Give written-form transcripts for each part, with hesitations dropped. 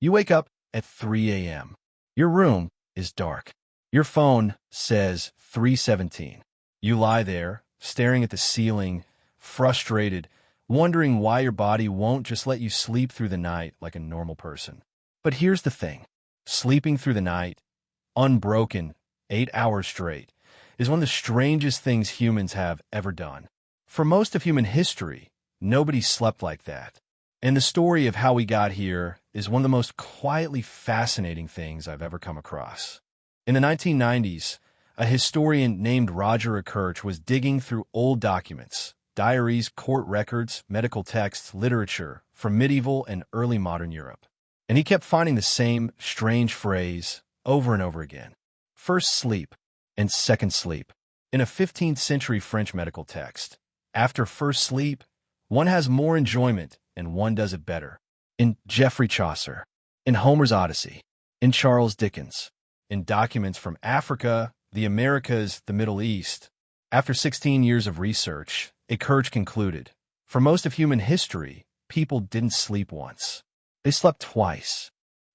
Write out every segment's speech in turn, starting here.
You wake up at 3 a.m. Your room is dark. Your phone says 3:17. You lie there, staring at the ceiling, frustrated, wondering why your body won't just let you sleep through the night like a normal person. But here's the thing. Sleeping through the night, unbroken, 8 hours straight, is one of the strangest things humans have ever done. For most of human history, nobody slept like that. And the story of how we got here is one of the most quietly fascinating things I've ever come across. In the 1990s, a historian named Roger Kirch was digging through old documents, diaries, court records, medical texts, literature from medieval and early modern Europe. And he kept finding the same strange phrase over and over again. First sleep and second sleep. In a 15th century French medical text, after first sleep, one has more enjoyment and one does it better. In Geoffrey Chaucer, in Homer's Odyssey, in Charles Dickens, in documents from Africa, the Americas, the Middle East. After 16 years of research, Kirch concluded, for most of human history, people didn't sleep once. They slept twice.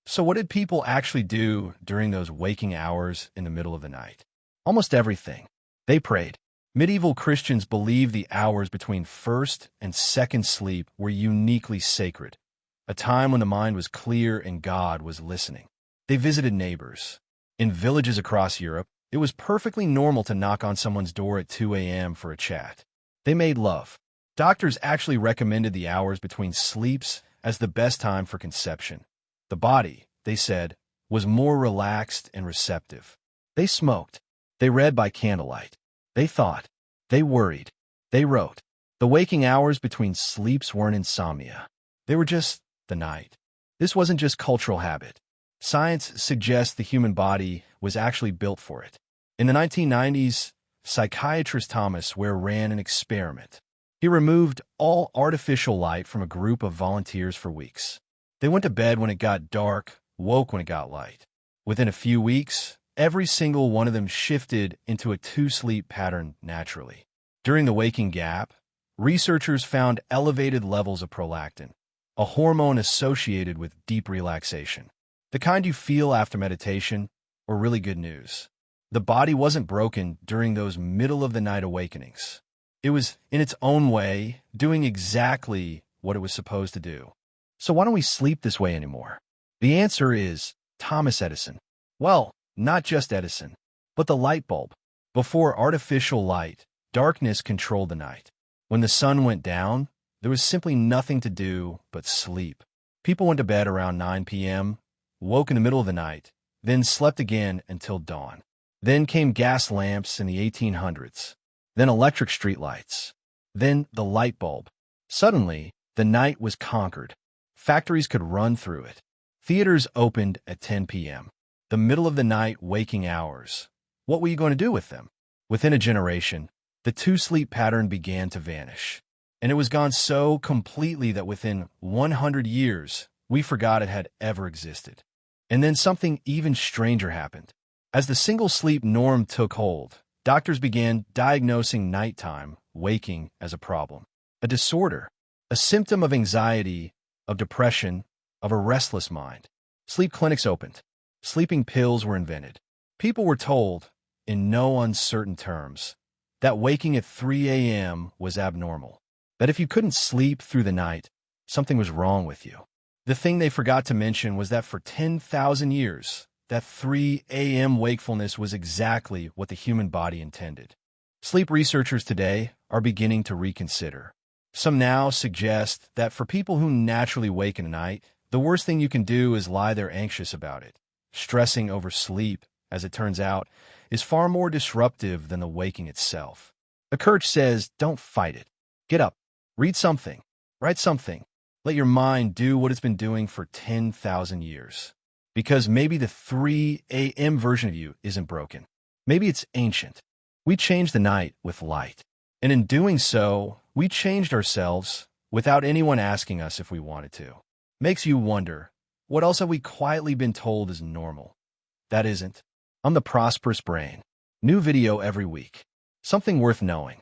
So what did people actually do during those waking hours in the middle of the night? Almost everything. They prayed. Medieval Christians believed the hours between first and second sleep were uniquely sacred, a time when the mind was clear and God was listening. They visited neighbors. In villages across Europe, it was perfectly normal to knock on someone's door at 2 a.m. for a chat. They made love. Doctors actually recommended the hours between sleeps as the best time for conception. The body, they said, was more relaxed and receptive. They smoked. They read by candlelight. They thought. They worried. They wrote. The waking hours between sleeps weren't insomnia. They were just the night. This wasn't just cultural habit. Science suggests the human body was actually built for it. In the 1990s, psychiatrist Thomas Ware ran an experiment. He removed all artificial light from a group of volunteers for weeks. They went to bed when it got dark, woke when it got light. Within a few weeks, every single one of them shifted into a two-sleep pattern naturally. During the waking gap, researchers found elevated levels of prolactin, a hormone associated with deep relaxation. The kind you feel after meditation, or really good news. The body wasn't broken during those middle-of-the-night awakenings. It was, in its own way, doing exactly what it was supposed to do. So why don't we sleep this way anymore? The answer is Thomas Edison. Well, not just Edison, but the light bulb. Before artificial light, darkness controlled the night. When the sun went down, there was simply nothing to do but sleep. People went to bed around 9 p.m., woke in the middle of the night, then slept again until dawn. Then came gas lamps in the 1800s, then electric streetlights, then the light bulb. Suddenly, the night was conquered. Factories could run through it. Theaters opened at 10 p.m. The middle of the night waking hours. What were you going to do with them? Within a generation, the two-sleep pattern began to vanish. And it was gone so completely that within 100 years, we forgot it had ever existed. And then something even stranger happened. As the single-sleep norm took hold, doctors began diagnosing nighttime waking as a problem, a disorder, a symptom of anxiety, of depression, of a restless mind. Sleep clinics opened. Sleeping pills were invented. People were told, in no uncertain terms, that waking at 3 a.m. was abnormal, that if you couldn't sleep through the night, something was wrong with you. The thing they forgot to mention was that for 10,000 years, that 3 a.m. wakefulness was exactly what the human body intended. Sleep researchers today are beginning to reconsider. Some now suggest that for people who naturally wake in the night, the worst thing you can do is lie there anxious about it. Stressing over sleep, as it turns out, is far more disruptive than the waking itself. Kirch says, don't fight it. Get up. Read something. Write something. Let your mind do what it's been doing for 10,000 years. Because maybe the 3 a.m. version of you isn't broken. Maybe it's ancient. We changed the night with light. And in doing so, we changed ourselves without anyone asking us if we wanted to. Makes you wonder, what else have we quietly been told is normal? That isn't. I'm the Prosperous Brain. New video every week. Something worth knowing.